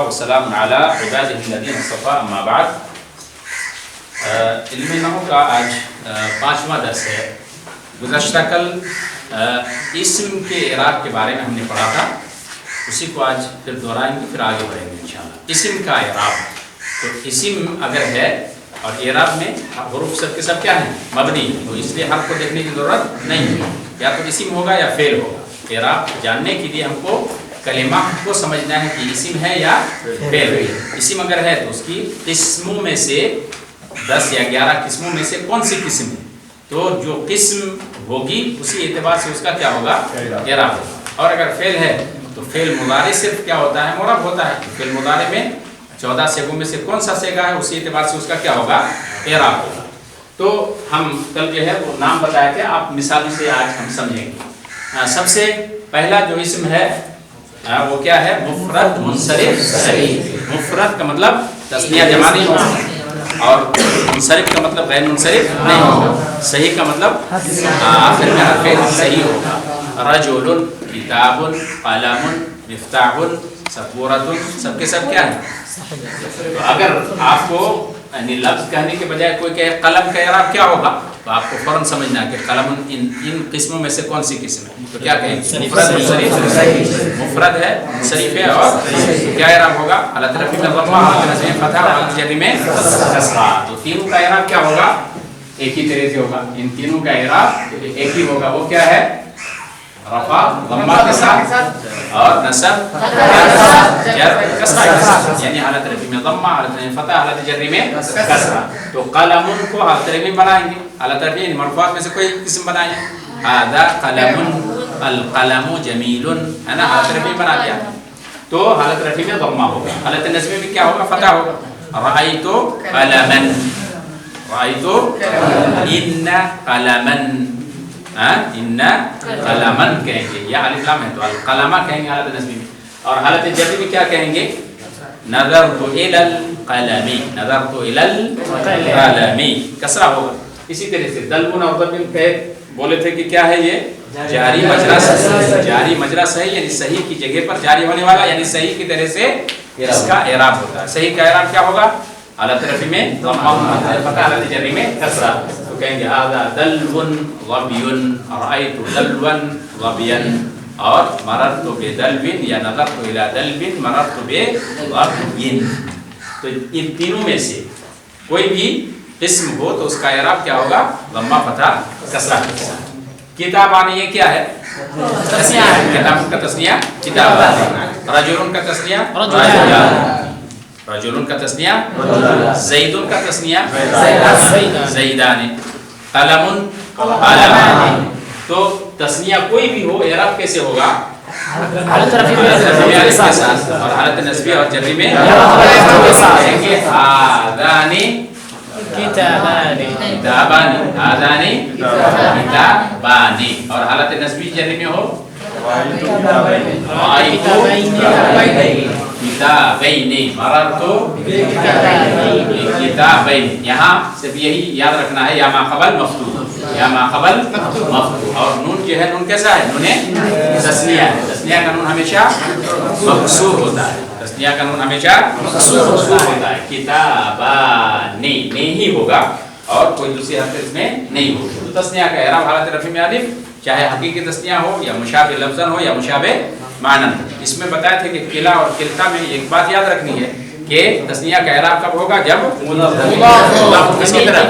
وسلام علی عباده الذین اصطفى اما بعد. علم نحو کا آج 5واں درس ہے. گزشتہ کل اسم کے اعراب کے بارے میں ہم نے پڑھا تھا، اسی کو آج پھر دہرائیں گے، پھر آگے بڑھیں گے انشاءاللہ. اسم کا اعراب، تو اسم اگر ہے اور اعراب میں حروف سب کے سب کیا ہیں؟ مبنی، تو اس لیے حرف کو دیکھنے کی ضرورت نہیں ہے، یا تو اسم ہوگا یا فعل ہوگا. اعراب جاننے کے لیے ہم کو کلمہ کو سمجھنا ہے کہ اسم ہے یا فعل ہے. اسم اگر ہے تو اس کی قسموں میں سے 10 یا 11 قسموں میں سے کون سی قسم ہے، تو جو قسم ہوگی اسی اعتبار سے اس کا کیا ہوگا؟ اعراب ہوگا. اور اگر فعل ہے تو فعل مضارع صرف کیا ہوتا ہے؟ معرب ہوتا ہے. فعل مضارع میں 14 صیغوں میں سے کون سا صیغہ ہے، اسی اعتبار سے اس کا کیا ہوگا؟ اعراب ہوگا. تو ہم کل جو ہے وہ نام بتایا تھے، آپ مثالوں سے آج ہم سمجھیں گے. سب سے پہلا جو اسم ہے وہ کیا ہے؟ مفرد منصرف صحیح. مفرد کا مطلب تسنیہ جمع نہیں ہوگا، اور منصرف کا مطلب غیر منصرف نہیں ہوگا. صحیح کا مطلب آخر میں حرف صحیح ہوگا. رجل، کتاب، قلم، مفتاح، سبورۃ، سب کے سب کیا ہے؟ تو اگر آپ کو یعنی لفظ کہنے کے بجائے کوئی کہے قلم کا اعراب کیا ہوگا، تو آپ کو فوراً سمجھنا ہے کہ قلم ان قسموں میں سے کون سی قسم ہے. تو کیا کہیں گے؟ مفرد منصرف. مفرد ہے، منصرف ہے، اور کیا اعراب ہوگا؟ حالت رفع میں ضمہ، حالت نصب میں فتح، حالت جر میں کسرہ. تو تینوں کا اعراب کیا ہوگا؟ ایک ہی طرح سے ہوگا. ان تینوں کا اعراب ایک ہی ہوگا. وہ کیا ہے؟ رفع ضمہ کے ساتھ اور نصب جر کسرہ کے ساتھ، یعنی حالت رفع میں ضمہ، حالت نصب فتح، حالت جر میں کسرہ. تو قلم کو حالت رفع میں بنائیں گے، حالت رفع یعنی مرفوعات میں سے کوئی قسم بنائیں گے. هذا قلم، القلم جمیل، ہے نا، حالت رفع بنا دیا. تو حالت رفع میں ضمہ ہوگا. حالت نصب میں کیا ہوگا؟ فتح ہوگا. رأیت قلما، رأیت ان قلما، ان قلما کہیں گے، یا الف لام ہے تو القلم کہیں گے حالت نصب میں. اور حالت جر میں کیا کہیں گے؟ نظرت الى القلم، نظرت الى القلم، کسرہ ہوگا. اسی طرح سے دلبن اور ضربن بولے تھے کہ کیا ہے یہ؟ جاری مجرا صحیح. جاری مجرا صحیح یعنی صحیح کی جگہ پر جاری ہونے والا، یعنی صحیح کی طرح سے اس کا اعراب ہوتا ہے. صحیح کا اعراب کیا ہوگا؟ حالت رفع میں ضمہ، فتح، حالت جر میں کسرہ. تو کہیں گے هذا دلو ظبی، رأیت دلوا ظبیا، اور مررت بدلو یا نظرت الى دلو مررت بظبی. تو ان تینوں میں سے کوئی بھی اسم ہو تو اس کا اعراب کیا ہوگا؟ ضمہ، فتح، کسرہ کے ساتھ. کتابان یہ کیا ہے؟ تسنیہ ہے. کتاب کا تسنیہ کتابان. رجل کا تسنیہ رجلان، رجل کا تسنیہ زید کا تسنیہ زیدان، قلم قلمان. تو تسنیہ کوئی بھی ہو اعراب کیسے ہوگا؟ حالت رفع کے ساتھ اور حالت نصب اور جر میں کہیں گے هذان کتابانی، کتابانی، هذان کتابانی. اور حالت نصبی جر میں ہو رأیت کتابین، مررت بکتابین. یہاں صرف یہی یاد رکھنا ہے، یا ما قبل مفتوح، یا ما قبل مفتوح. اور نون جو ہے، نون کیسا ہے؟ نون تسنیہ ہے. تسنیہ کا نون ہمیشہ مکسور ہوتا ہے. تسنیہ کا نون ہمیشہ مکسور ہوتا ہے. کتابانی نہیں ہوگا اور کوئی دوسری حرف اس میں نہیں ہوگی. تو تسنیہ کا اعراب حالت رفع میں الف، چاہے حقیقی تسنیہ ہو یا مشابہ لفظاً ہو یا مشابہ معنی. اس میں بتایا تھے کہ کلا اور کلتا میں ایک بات یاد رکھنی ہے کہ تسنیہ کا اعراب کب ہوگا؟ جب مضاف کس کی طرف؟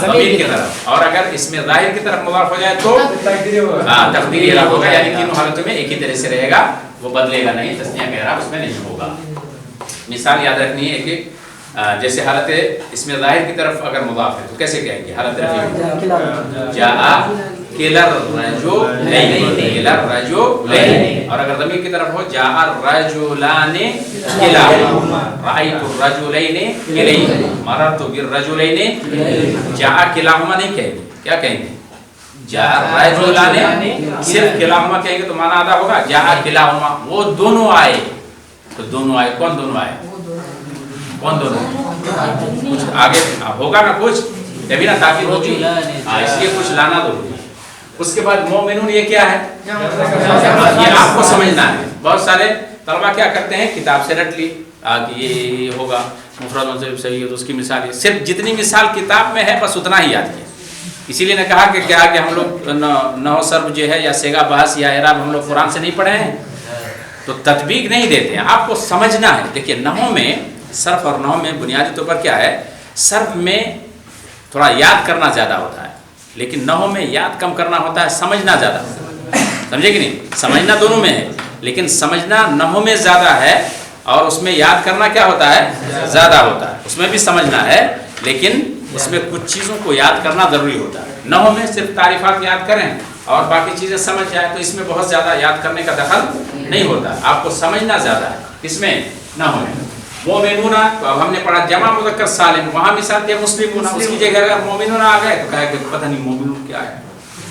ضمیر کی طرف. اور اگر اس میں ظاہر کی طرف مضاف ہو جائے تو تقدیری اعراب ہوگا، یعنی تینوں حالتوں میں ایک ہی طرح سے رہے گا، وہ بدلے گا نہیں. تسنیہ کا اعراب اس میں نہیں ہوگا. مثال یاد رکھنی ہے کہ جیسے حالت اس میں ظاہر کی طرف اگر مضاف ہے تو کیسے کہیں گے؟ حالت رفع جاء کلا الرجلین، کلا الرجلین. اور اگر ضمیر کی طرف ہو جاء الرجلان کلاہما، رأیت الرجلین کلیہما، مررت بالرجلین. جاء کلاہما نہیں کہیں گے، کیا کہیں گے؟ جاء الرجلان. صرف کلاہما کہیں گے تو معنی آدھا ہوگا. جاء کلاہما، وہ دونوں آئے. تو دونوں آئے، کون دونوں آئے؟ کون دونوں؟ کچھ آگے ہوگا نا، کچھ جبھی نا تاکید ہوگی، اس لیے کچھ لانا ضروری ہے. اس کے بعد مومنون یہ کیا ہے؟ یہ آپ کو سمجھنا ہے. بہت سارے طلبا کیا کرتے ہیں کتاب سے رٹ لی کہ یہ ہوگا مفرد منصوب صحیح ہے تو اس کی مثال ہے، صرف جتنی مثال کتاب میں ہے بس اتنا ہی یاد کیا. اسی لیے نے کہا کہ کیا کہ ہم لوگ نحو صرف جو ہے یا صیغہ بحث یا اعراب ہم لوگ قرآن سے نہیں پڑھے ہیں تو تطبیق نہیں دیتے ہیں، آپ کو سمجھنا ہے. دیکھیے نحو میں صرف اور نحو میں بنیادی طور پر کیا ہے، صرف میں تھوڑا یاد کرنا زیادہ ہوتا ہے لیکن نحو میں یاد کم کرنا ہوتا ہے، سمجھنا زیادہ ہوتا ہے. سمجھے کہ نہیں؟ سمجھنا دونوں میں ہے لیکن سمجھنا نحو میں زیادہ ہے اور اس میں یاد کرنا کیا ہوتا ہے، زیادہ ہوتا ہے. اس میں بھی سمجھنا ہے لیکن اس میں کچھ چیزوں کو یاد کرنا ضروری ہوتا ہے. نحو میں صرف تعریفات یاد کریں اور باقی چیزیں سمجھ جائیں تو اس میں بہت زیادہ یاد کرنے کا دخل نہیں ہوتا، آپ کو سمجھنا زیادہ ہے. اس میں نحو میں مومنون، تو اب ہم نے پڑھا جمع مذکر سالم، وہاں مثال دیا مسلمون، اس کی جگہ اگر مومنون آ گئے تو کہا کہ پتہ نہیں مومنون کیا ہے.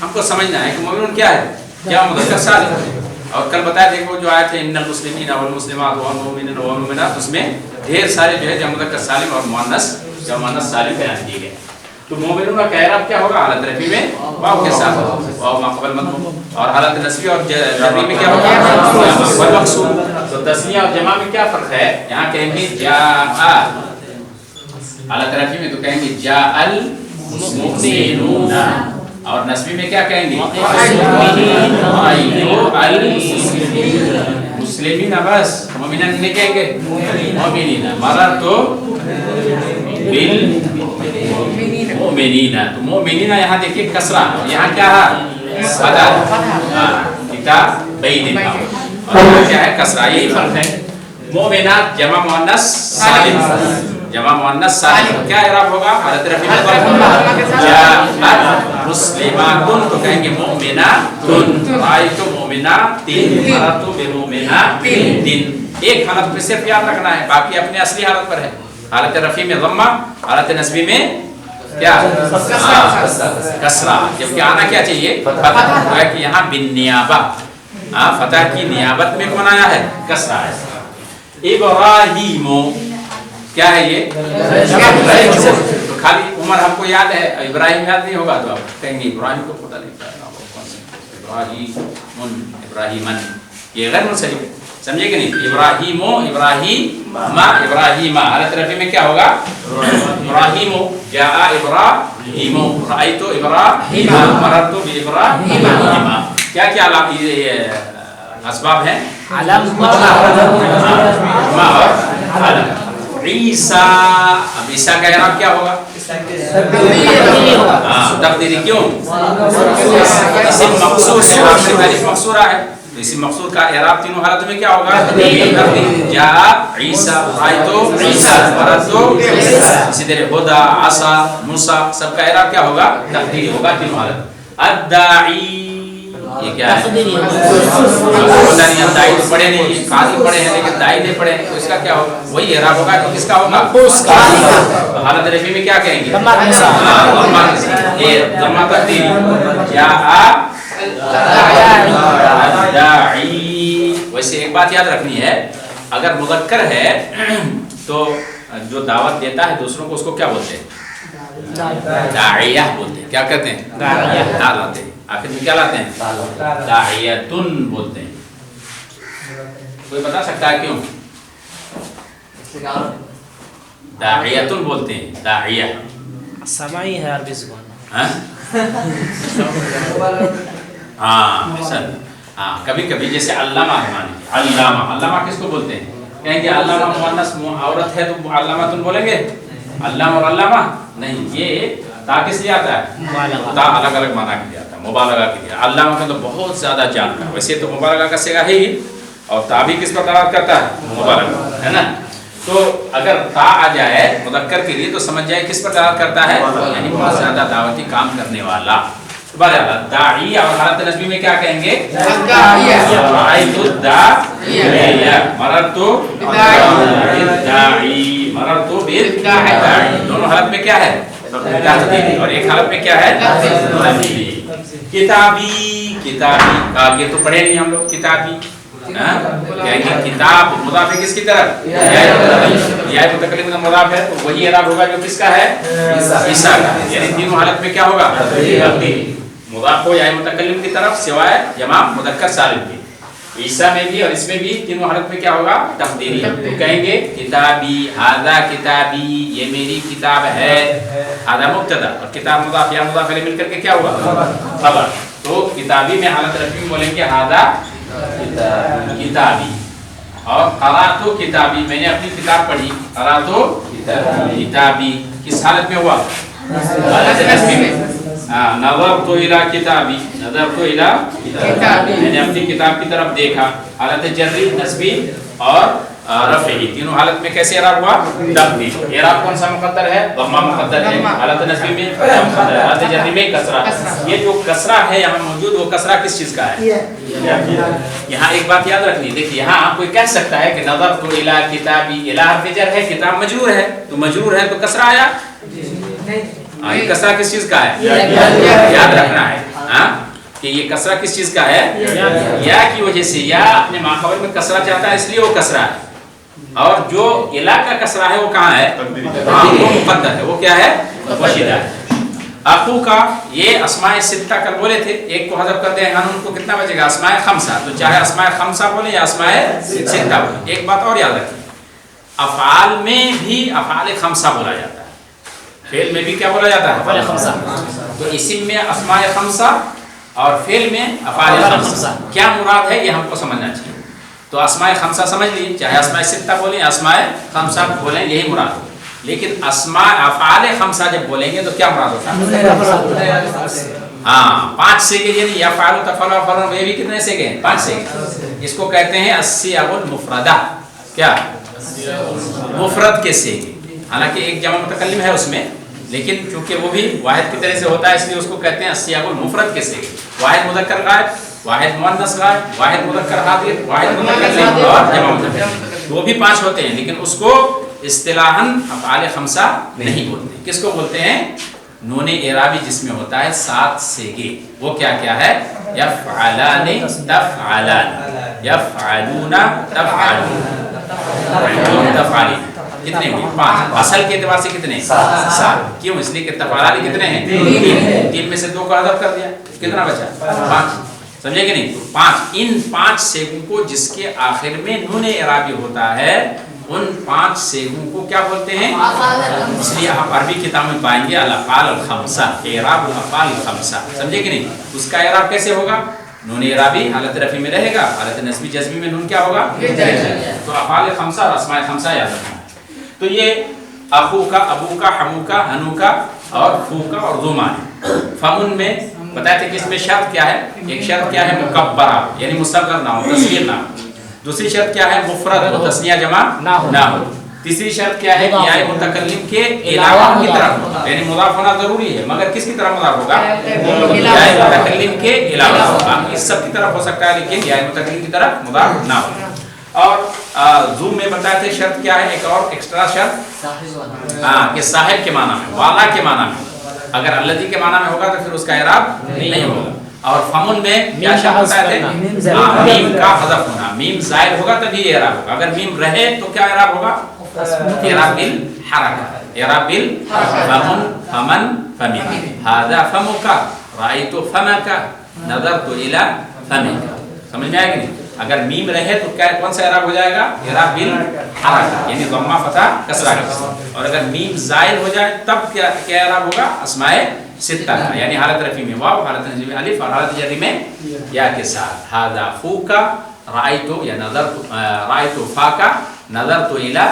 ہم کو سمجھنا ہے کہ مومنون کیا ہے، جمع مذکر سالم. اور کل بتایا دیکھو جو آئے تھے ان المسلمین والمسلمات والمؤمنین والمؤمنات، اس میں ڈھیر سارے جو ہے جمع مذکر سالم اور مؤنث جمع مؤنث سالم بیان دیے گئے. تو مومنون کا اعراب کیا ہوگا، حالت رفعی میں واو کے ساتھ، واو ما قبل مضموم، اور حالت نصبی اور جری میں کیا ہوگا والمقصور. تو تسنیہ اور جمع میں کیا فرق ہے، یہاں کہیں گے جاء، حالت رفعی میں تو کہیں گے جاء المؤمنون، اور نصبی میں کیا کہیں گے مسلمین، بس مومنین نہیں کہیں گے مومنین. مررت بالمؤمنین، تو مومنین یہاں دیکھیے کسرہ، یہاں کیا ہے فتح، کتاب بین، اور یہاں کیا ہے کسرہ. یہی فرق ہے. مومنات جمع مؤنث سالم، جمع مؤنث سالم کیا اعراب ہوگا، حالت رفعی میں جاءت مسلمات تو کہیں گے مؤمنات، رأیت مؤمنات، مررت بمؤمنات. ایک حالت میں صرف یاد رکھنا ہے، باقی اپنے اصلی حالت پر ہے. حالت رفعی میں ضمہ، حالت نصبی میں کیا کسرہ. جبکہ آنا کیا چاہیے فتح، ہے کہ یہاں بالنیابہ، فتح کی نیابت میں کون آیا ہے، کسرہ ہے. ابراہیم کیا ہے یہ، تو خالی عمر ہم کو یاد ہے، ابراہیم یاد نہیں ہوگا تو آپ کہیں گے ابراہیم کو پتہ نہیں ابراہیم ابراہیمن، یہ غیر منصرف ہے. سمجھے کہ نہیں، ابراہیم ابراہیم ابراہیم، حالت رفعی میں کیا ہوگا ابراہیم، جاء ابراہیم، رأیت ابراہیم، مررت بابراہیم. کیا کیا اسباب ہیں، علم اور علم. عیسیٰ، اب عیسیٰ کا اعراب کیا ہوگا، تقدیری. کیوں، اسم مقصور ہے، آخری الف مقصورہ ہے، تو اسم مقصور کا اعراب تینوں حالت میں کیا ہوگا، تقدیر. جاء عیسیٰ، رأیت عیسیٰ، مررت عیسیٰ. اسی طرح ہدیٰ، عصیٰ، موسیٰ، سب کا اعراب کیا ہوگا، تقدیری ہوگا تینوں حالت. الداعی، یہ کیا ہے، داعی تو پڑھے نہیں، قاضی پڑھے ہیں لیکن داعی نہیں پڑھے، تو اس کا کیا ہوگا، وہی اعراب ہوگا جو کس کا ہوگا، حالت رفعی میں کیا کہیں گے، یہ ضمہ تقدیری. جاء الداعی. ویسے ایک بات یاد رکھنی ہے، اگر مذکر ہے تو جو دعوت دیتا ہے دوسروں کو اس کو کیا بولتے ہیں، داعیہ بولتے ہیں. کیا کہتے ہیں، داعیہ لاتے ہیں، آخر میں کیا لاتے ہیں، داعیتن بولتے ہیں. کوئی بتا سکتا ہے کیوں داعیتن بولتے ہیں، داعیہ سماعی ہے عربی زبان. ہاں کبھی کبھی جیسے علامہ ہے، مانی علامہ، علامہ کس کو بولتے ہیں، کہیں گے علامہ مؤنث عورت ہے تو علامہ تم بولیں گے، علامہ اور علامہ نہیں. یہ تا کس لیے آتا ہے، تا الگ الگ معنی کے لیے آتا ہے، مبالغہ کے لیے. علامہ کا تو بہت زیادہ جانتا ہے، ویسے تو مبالغہ کا صیغہ ہے ہی، اور تا بھی کس پر دلالت کرتا ہے، مبالغہ ہے نا. تو اگر تا آ جائے مذکر کے لیے تو سمجھ جائے کس پر دلالت کرتا ہے، یعنی بہت زیادہ دعوتی کام کرنے والا. داعی، اور حالت نصبی میں کیا کہیں گے، رأیت الداعیہ، مررت بالداعی، مررت بالداعی. دونوں حالت میں کیا ہے تقدیری، اور ایک حالت میں کیا ہے تقدیری. کتابی، کتابی یہ تو پڑھے نہیں ہم لوگ، کتابی کہیں گے کتاب مضاف ہے کس کی طرف، یا متکلم کا مضاف ہے تو وہی اعراب ہوگا جو کس کا ہے، عیسیٰ کا. یعنی تینوں حالت میں کیا ہوگا، تقدیری، مضاف ہو یا متکلم کی طرف سوائے جمع مذکر سالم کی. ईसा में भी और इसमें भी तीनों हालत में क्या होगा? तकदीरी। तो कहेंगे किताबी, हादा किताबी, ये मेरी किताब है। हादा मुब्तदा और किताब मुदाफ या मुदाफ इलैह मिलकर के क्या हुआ? खबर। तो किताबी में हालत रफी में बोलेंगे हादा किताबी। और क़राअतु किताबी, मैंने अपनी किताब पढ़ी। क़राअतु किताबी किस हालत में हुआ? हालत नस्बी में। नज़रतु इला किताबी, नज़रतु इला किताबी, मैंने अपनी किताब की तरफ देखा। हालत जर्री, नस्बी और रफ़ई, तीनों हालत में कैसे इराब हुआ? तक़दीर। इराब कौन सा मुक़द्दर है? दम्मा मुक़द्दर है। हालत नस्बी में मुक़द्दर है, हालत जर्री में कसरा। ये जो कसरा है यहाँ मौजूद, वो कसरा किस चीज़ का है? यहाँ एक बात याद रखनी, देखिए यहाँ कोई कह सकता है कि नज़रतु इला किताबी, इला हर्फ़ जर है, किताब मजरूर है, तो मजरूर है तो कसरा आया। ये कसरा किस चीज का है? याद रखना है कि ये कसरा किस चीज का है? या की वजह से, या अपने माखबर में कसरा चाहता है इसलिए वो कसरा है। और जो इला का कसरा है वो कहाँ है? वो मुक़द्दर है। वो क्या है? वशीदा है। अखू का ये अस्माए सित्ता कल बोले थे, एक को हज़फ कर दे कानून को कितना बचेगा? अस्माए खमसा। तो चाहे अस्माए खमसा बोले या अस्माए सित्ता बोले। एक बात और याद रखिए, अफ़आल में भी अफ़आल खमसा बोला जाता है, फेल में भी क्या बोला जाता है? अफ़आल खमसा। तो इस्म में अस्माए खमसा और फेल में अफ़आल खमसा। क्या मुराद है ये हमको समझना चाहिए। तो अस्माए खमसा समझ ली, चाहे अस्माए सित्ता बोलें अस्माए खमसा बोलें, यही मुराद है। लेकिन अस्माए अफ़आल खमसा जब बोलेंगे तो क्या मुराद होता है? हाँ, 5 सेगे, यानी यफ़अलु तफ़अलु फ़अलन, ये भी कितने सेगे? 5 सेगे। इसको कहते हैं अस्सियागुल मुफ़रदा। क्या? मुफ़रद के सेगे। हालांकि एक जमा मुतकल्लिम है उसमें, लेकिन चूंकि वो भी वाहिद की तरह से होता है इसलिए उसको कहते हैं अस्सियागुल मुफ़रद के सेगे। वाहिद मुज़क्कर गायब, वाहिद मुअन्नस गायब, वाहिद मुज़क्कर हाज़िर, वाहिद मुतकल्लिम और जमा मुतकल्लिम, वो भी 5 होते हैं, लेकिन उसको इस्तिलाहन अफ़आल खमसा नहीं बोलते। किसको बोलते हैं? नून एराबी जिसमें होता है 7 सेगे। वो क्या क्या है? यफ़अलानि तफ़अलान, यफ़अलूना तफ़अलून, तफ़अलीन। कितने हुए? 5। असल के एतबार से कितने? 7। क्यों? इसलिए कि तफ़अलानि कितने हैं? 3 में से 2 को हज़फ कर दिया, कितना बचा? 5। समझे कि नहीं? 5। इन 5 सेगों को जिसके आखिर में नून एराबी होता है, उन 5 सेगों को क्या बोलते हैं? इसलिए आप अरबी किताब में पाएंगे अल-अफ़आल अल-खमसा, इराब अल-अफ़आल अल-खमसा। समझे कि नहीं? उसका इराब कैसे होगा? नून इराबी हालत रफ़ी में रहेगा, हालत नस्बी जज़मी में नून क्या होगा? तो अफ़आल खमसा और अस्माए खमसा याद रखना। तो ये अखू का, अबू का, हमू का, हनू का और फू का और ज़ुमा है। फमुन में बताए थे कि इसमें शर्त क्या है? एक शर्त क्या है? मुकब्बरा, यानी मुसग़्ग़र ना हो, तस्ग़ीर ना हो। दूसरी शर्त क्या है? मुफ़रद हो, तस्निया जमा ना हो। तीसरी शर्त क्या है? कि आए मुतकल्लिम के अलावा की तरफ हो, यानी मुज़ाफ़ होना जरूरी है, मगर किसकी तरफ मुज़ाफ़ होगा? आए मुतकल्लिम के अलावा। बाकी सब की तरफ हो सकता है, लेकिन आए मुतकल्लिम की तरफ मुज़ाफ़ ना हो। और ज़ू में बताए थे शर्त क्या है? एक और एक्स्ट्रा शर्त, कि साहिब के माना में, वाला के माना में। अगर अल्लज़ी के माना में होगा तो फिर उसका इराब नहीं होगा। और फमुन में क्या शर्त बताए थे? मीम का हज़फ होना, मीम ज़ायद होगा तभी इराब होगा। अगर मीम रहे तो क्या इराब होगा? इराब बिल हरका, इराब बिल फमुन, फमन, फमिन। हाज़ा फमुका, राइतु फमका, नज़रतु इला फमिका। समझ में आएगा नहीं? अगर मीम रहे तो क्या, कौन सा इराब हो जाएगा? इराब बिल हरका, यानी दम्मा फतह कसरा का। और अगर मीम ज़ायद हो जाए तब क्या क्या इराब होगा? अस्माए सित्ता का, यानी हालत रफ़ी में वाव, हालत नस्बी में अलिफ और हालत जर्री में या के साथ। हाज़ा फूका, राइतु या नज़रतु, राइतु फाका, नज़रतु इला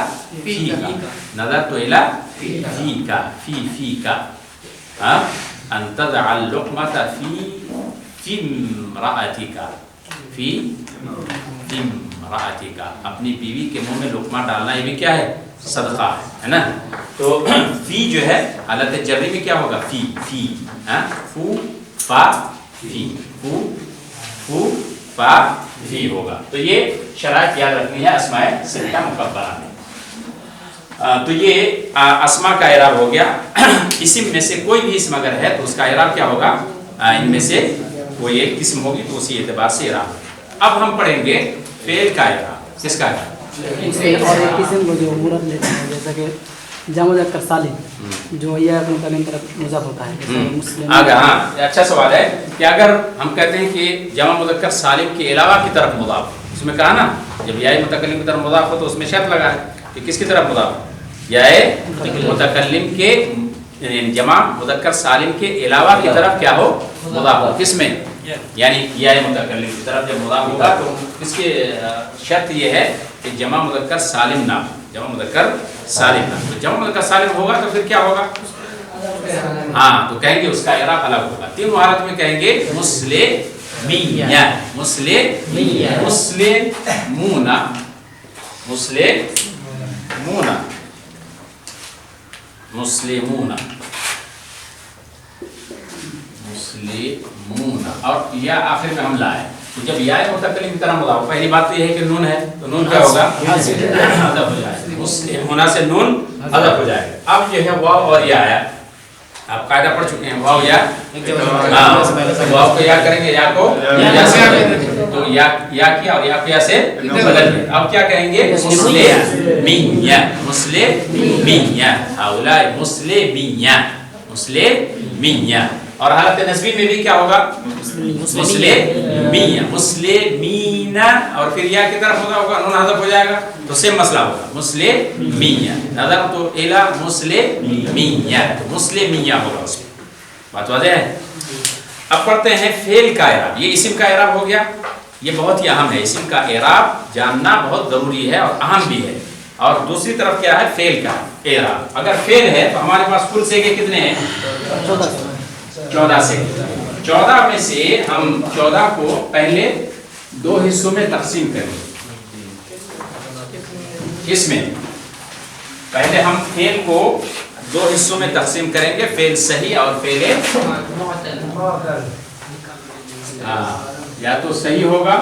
फीका, नज़रतु इला फीका, फीका। अन तज़अल लुक़मता फी इम्राअतिका, फी इम्राअतिका, अपनी बीवी के मुंह में लुक़मा डालना, ये भी क्या है? सदका है ना। तो फी जो है हालत जर्री में क्या होगा? फी, फू फा फी, फू फा फी होगा। तो ये शराइत याद रखनी है अस्माए सित्ता मुकब्बरा में। तो ये अस्मा का इराब हो गया। इस्म में से कोई भी इस्म अगर है तो उसका इराब क्या होगा? इनमें से कोई एक किस्म होगी तो उसी एतबार से इराब। अब हम पढ़ेंगे फेल का इराब। किसका इराब? और एक किस्म को जो मुरद लेते हैं, जैसा कि जमा मुज़क्कर सालिम जो या मुतकल्लिम तरफ मुज़ाफ होता है जैसे मुस्लिम। अगर हाँ अच्छा सवाल है कि अगर हम कहते हैं कि जमा मुज़क्कर सालिम के अलावा की तरफ मुज़ाफ, उसमें कहा ना जब या मुतकल्लिम की तरफ मुज़ाफ हो तो उसमें शर्त लगा है कि किसकी तरफ मुज़ाफ, या मुतकल्लिम के जमा मुज़क्कर सालिम के अलावा की तरफ क्या हो मुज़ाफ हो, किसमें यानी या मुतकल्लिम की तरफ जब मुज़ाफ होगा तो इसकी शर्त ये है कि जमा मुज़क्कर सालिम ना हो, जमा मुज़क्कर सालिम ना। तो जमा मुज़क्कर सालिम होगा तो फिर क्या होगा, हाँ तो कहेंगे उसका इराब अलग होगा। तीनों हालत में कहेंगे मुस्लिमीया, मुस्लिमीया, मुस्लिमूना, मुस्लिमूना, मुस्लिमूना, मुस्लिमूना, और या आखिर में हम लाए तो जब या मुतकल्लिम की तरह मुज़ाफ, पहली बात तो ये है कि नून है तो नून क्या होगा, हज़फ हो जाएगा, मुस्लिमूना से नून हज़फ हो जाएगा। अब जो है वाव और या आया, आप कायदा पढ़ चुके हैं, वाव या, वाव को या करेंगे, या को या से, तो या किया और या किया से बदल दिया। अब क्या कहेंगे, मुस्लिमीया, मुस्लिमीया, हाउला मुस्लिमीया, मुस्लिमीया। और हालत नस्बी में भी क्या होगा, मुस्लिमीया, मुस्लिमीना, और फिर या की तरफ होगा नून हज़फ हो जाएगा तो सेम मसला होगा, मुस्लिमीया, नज़र तो इला मुस्लिमीया, तो मुस्लिमीया होगा उसमें। बात वाज़ेह है। अब पढ़ते हैं फेल का इराब। ये इस्म का इराब हो गया, ये बहुत ही अहम है, इस्म का इराब जानना बहुत ज़रूरी है और अहम भी है। और दूसरी तरफ क्या है, फेल का इराब। अगर फेल है तो हमारे पास कुल सेगे कितने हैं, 14 से। 14 में से हम 14 को पहले 2 हिस्सों में तकसीम करेंगे। इसमें पहले हम फेल को 2 हिस्सों में तकसीम करेंगे, फेल सही और फेल या तो सही होगा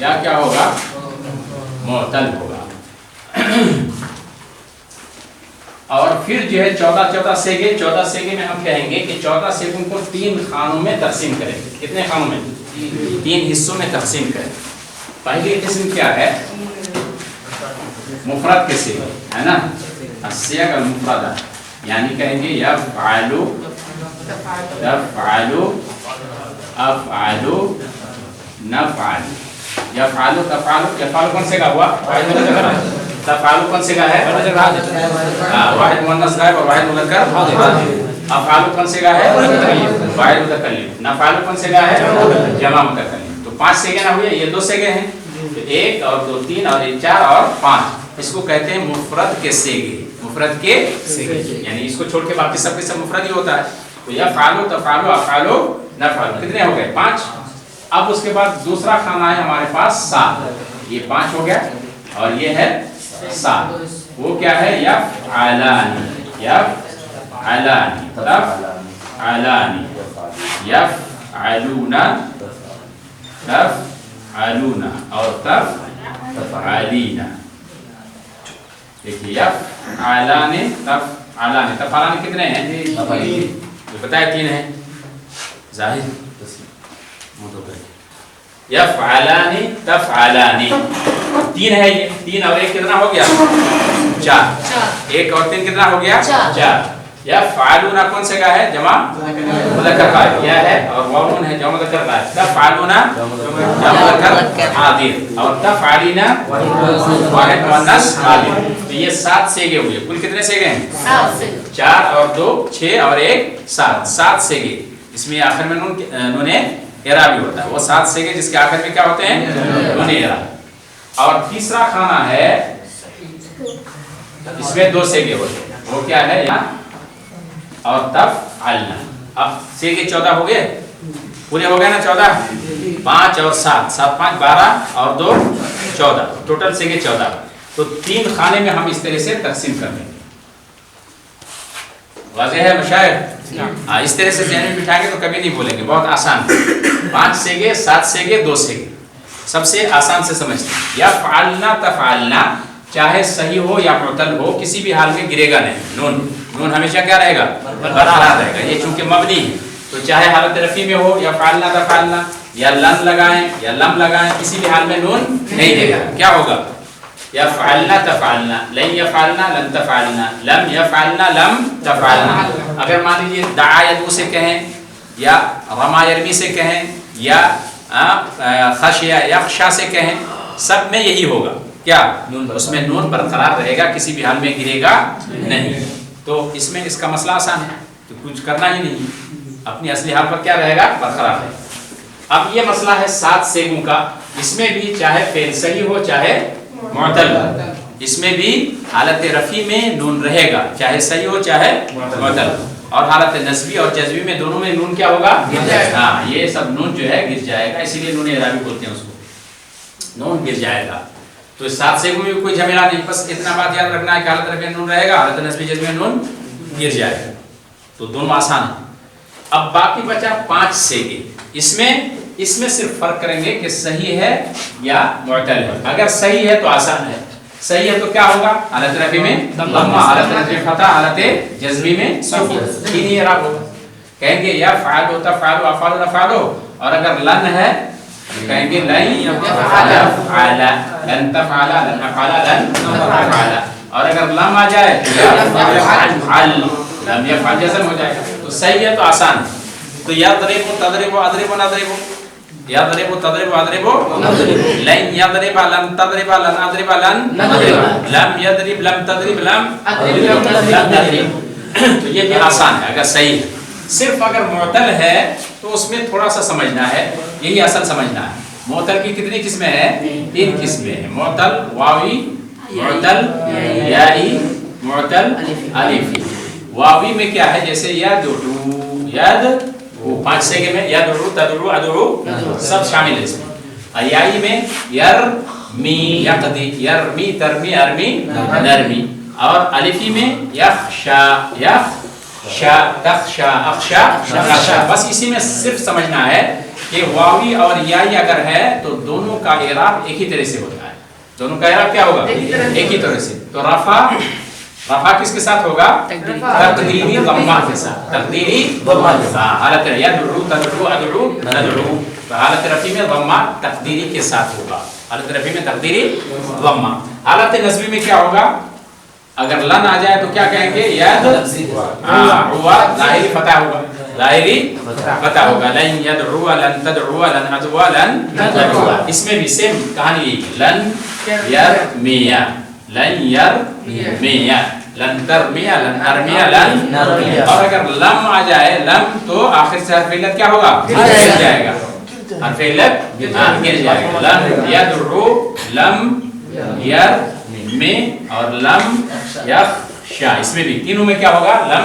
या क्या होगा, मुअत्तल होगा। और फिर जो है 14 सेगे, 14 सेगे में हम कहेंगे कि 14 सेगों को 3 खानों में तकसीम करेंगे। कितने खानों में, 3 हिस्सों में तकसीम करेंगे। पहली किस्म क्या है, मुफरद के सेगे है ना, अस्सियाग अल मुफरदा, यानी कहेंगे यफ़अलु, तफ़अलु, अफ़अलु, नफ़अलु, यफ़अलु, तफ़अलु, यफ़अलु कौन से का हुआ, तफ़अलु कौन से का है, वाहिद मुअन्नस गायब और वाहिद मुज़क्कर हाज़िर। अफ़अलु कौन से का है, वाहिद मुतकल्लिम। नफ़अलु कौन से का है, जमा मुतकल्लिम। तो 5 सेगे ना हुए, ये 2 सेगे हैं, तो 1 और 2 3 और 4 और 5, इसको कहते हैं मुफरद के सेगे, मुफरद के सेगे, यानी इसको छोड़ के बाकी सब मुफरद ही होता है। तो यफ़अलु, तफ़अलु, अफ़अलु, नफ़अलु, कितने हो गए, 5। अब उसके बाद दूसरा खाना है हमारे पास 7, ये 5 हो गया और ये है 7, वो क्या है, यफ़अलानी, यफ़अलानी, तफ़अलानी, यफ़अलूना, तफ़अलूना और तफ़अलीना। देखिए यफ़अलानी, तफ़अलानी, तफ़अलानी कितने हैं, जो बताया 3 हैं, जाहिर यफ़अलानी, तफ़अलानी, 3 है ये, 3 और 1 कितना हो गया, 4, 1 और 3 कितना हो गया, 4। यफ़अलूना कौन से का है, जमा मुज़क्कर का क्या है, और वाउन है जमा मुज़क्कर का है। तफ़अलूना जमा मुज़क्कर हाज़िर और तफ़अलीना वाहिद मुअन्नस हाज़िर। तो ये 7 सेगे हुए, कुल कितने सेगे हैं, 4 और 2 6 और 1 7 सेगे। इसमें आखिर में नून एराबी होता है, वो 7 सेगे जिसके आखिर में क्या होते हैं, नून एराब। और तीसरा खाना है, इसमें 2 सेगे होते हैं, वो क्या है, यहाँ और तफ़अलना। अब सेगे 14 हो गए, पूरे हो गए ना 14, 5 और 7, 7 5 12 और 2 14, टोटल सेगे 14। तो 3 खाने में हम इस तरह से तकसीम कर देंगे। वाज़ेह है मशाइख, हाँ इस तरह से ज़हन में बिठाएंगे तो कभी नहीं भूलेंगे, बहुत आसान। 5 सेगे, 7 सेगे, 2 सेगे, सबसे आसान से समझते हैं। यफ़अलना, तफ़अलना, चाहे सही हो या मुअत्तल हो, किसी भी हाल में गिरेगा नहीं, नून हमेशा क्या रहेगा, बरकरार रहेगा। ये चूंकि मबनी है तो चाहे हालत रफ़ी में हो, यफ़अलना, तफ़अलना, या लन लगाएं या लम लगाएं, किसी भी हाल में नून नहीं देगा। क्या होगा, यफ़अलना तफ़अलना, लन यफ़अलना लन तफ़अलना, लम यफ़अलना लम तफ़अलना। अगर मान लीजिए दआ यदू से कहें या रमा यरमी से कहें या खशिया यख्शा से कहें, सब में यही होगा। क्या उसमें नून बरकरार रहेगा, किसी भी हाल में गिरेगा नहीं। तो इसमें इसका मसला आसान है, तो कुछ करना ही नहीं, अपनी असली हाल पर क्या रहेगा, बरकरार रहेगा। अब ये मसला है 7 सेगों का। इसमें भी चाहे फेल सही हो चाहे मुअतल, इसमें भी हालत रफ़ी में नून रहेगा, चाहे सही हो चाहे मुअतल। और हालत नस्बी और जज़्मी में दोनों में नून क्या होगा, हाँ, ये सब नून जो है गिर जाएगा, इसीलिए नून इराबी बोलते हैं उसको, नून गिर जाएगा। तो 7 सेगों में कोई झमेला नहीं, बस इतना बात याद रखना है कि हालत रफ़ी में नून रहेगा, हालत नस्बी जज़्मी में नून गिर जाएगा। तो दोनों आसान है। अब बाकी बचा 5 सेगे। इसमें सिर्फ फर्क करेंगे कि सही है या मुअतल है। अगर सही है तो आसान है, सही है तो क्या होगा, हालत रफ़ी में दम्मा, हालत नस्बी फतह, हालत जज़्मी में सुकून, तीन ही इराब होगा। कहेंगे या फ़अलु तफ़अलु अफ़अलु नफ़अलु, और अगर लन है कहेंगे लन यफ़अला लन तफ़अला लन अफ़अला लन तफ़अला। और अगर लम आ जाए तो यफ़अल लम यफ़अल जज़म हो जाएगा। तो सही है तो आसान है। तो यदरिबु तदरिबु अदरिबु नदरिबु, यदरिबु तदरिबु अदरिबु लन यदरिब लन तदरिब लन अदरिब लन नदरिब, लम यदरिब लम तदरिब लम नदरिब। तो ये भी आसान है अगर सही है। सिर्फ अगर मुअतल है तो उसमें थोड़ा सा समझना है, यही असल समझना है। मुअतल की कितनी किस्में हैं, 3 किस्में हैं। मुअतल वावी, मुअतल याई, मुअतल अलिफी। वावी में क्या है, जैसे यदउ, यद 5 सेगे में यदउ तदउ अदउ सब शामिल है इसमें। याई में यरमी यक़दी, यरमी तरमी अरमी नरमी। और अलिफी में यख्शा यख्शा तख्शा अख्शा तख्शा। बस इसी में सिर्फ समझना है कि वावी और याई अगर है तो दोनों का इराब एक ही तरह से होता है। दोनों का इराब क्या होगा, एक ही तरह से। तो रफा किसके साथ होगा, तकदीरी दम्मा के साथ, तकदीरी दम्मा के साथ। हालत यदउ तदउ अदउ नदउ, तो हालत रफ़ी में दम्मा तकदीरी के साथ होगा, हालत रफ़ी में तकदीरी दम्मा। हालत नस्बी में क्या होगा, अगर लन आ जाए तो क्या कहेंगे, यद हुआ ज़ाहिरी फतह होगा, ज़ाहिरी फतह होगा। लन यदउ लन तदउ लन अदउ लन नदउ। इसमें भी सेम कहानी, लन यरमिया लन यरमिया लन तरमिया लन अरमिया लन नरमिया। और अगर लम आ जाए, लम तो आखिर से हर्फ इल्लत क्या होगा, गिर जाएगा, हर्फ इल्लत गिर जाएगा। लम यदउ लम यरमी और लम यख्शा, इसमें भी तीनों में क्या होगा, लम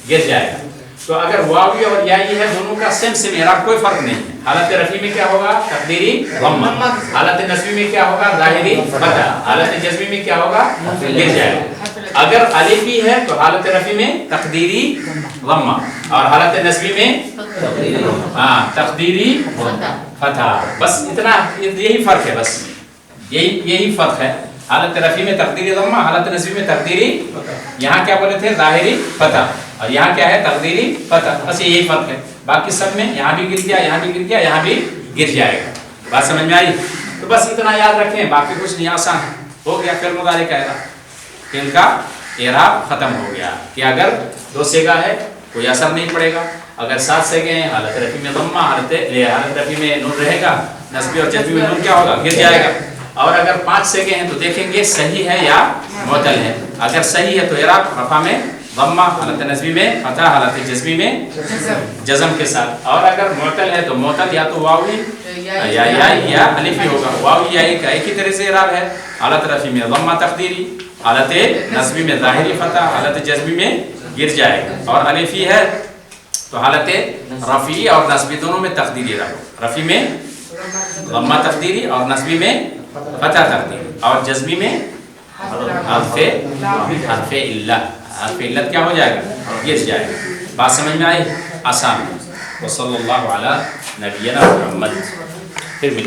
गिर जाएगा। तो अगर वावी और याई है दोनों का सेम इराब, कोई फर्क नहीं है। हालत रफ़ी में क्या होगा, तकदीरी दम्मा, हालत नस्बी में क्या होगा, ज़ाहिरी फतह, हालत जज़्मी में क्या होगा, गिर जाएगा। अगर अलिफी है तो हालत रफ़ी में तकदीरी दम्मा और हालत नस्बी में तकदीरी फतह। बस इतना, यही फर्क है, बस यही फर्क है। हालत रफ़ी में तकदीरी दम्मा, हालत नस्बी में तकदीरी, यहाँ क्या बोले थे, ज़ाहिरी फतह, और यहाँ क्या है, तकदीरी फतह। बस यही फर्क है। बाकी सब में यहाँ भी गिर गया, यहाँ भी गिर गया, यहाँ भी गिर जाएगा। बात समझ में आई? तो बस इतना याद रखें, बाकी कुछ नहीं, आसान है। हो गया फिर मुदारे का इराब, फिर का इराब खत्म हो गया कि अगर 2 सेगा है कोई असर नहीं पड़ेगा, अगर 7 सेगे हैं हालत रफ़ी में दम्मा, हालत रफ़ी में नून रहेगा, नस्बी और जज़्मी में नून क्या होगा, गिर जाएगा। और अगर 5 सेगे हैं तो देखेंगे सही है या मुअतल है। अगर सही है तो इराब रफ़ा में दम्मा, हालत नस्बी में फतह, हालत जज़्मी में जज़म के साथ। और अगर मुअतल है तो मुअतल या तो वावी या अलिफी होगा। वावी याई का एक ही तरह से इराब है, हालत रफ़ी में दम्मा तकदीरी, हालत नस्बी में ज़ाहिरी फतह, हालत जज़्मी में गिर जाएगा। और अलिफी है तो हालत रफ़ी और नस्बी दोनों में तकदीरी इराब, रफ़ी में दम्मा तकदीरी और नस्बी में फतह तकदीरी, और जज़्मी में हर्फ़े इल्लत क्या हो जाएगा, गिर जाएगा। बात समझ में आई? आसान। वसल्लल्लाहु अला नबियना मुहम्मद। फिर मिलेंगे।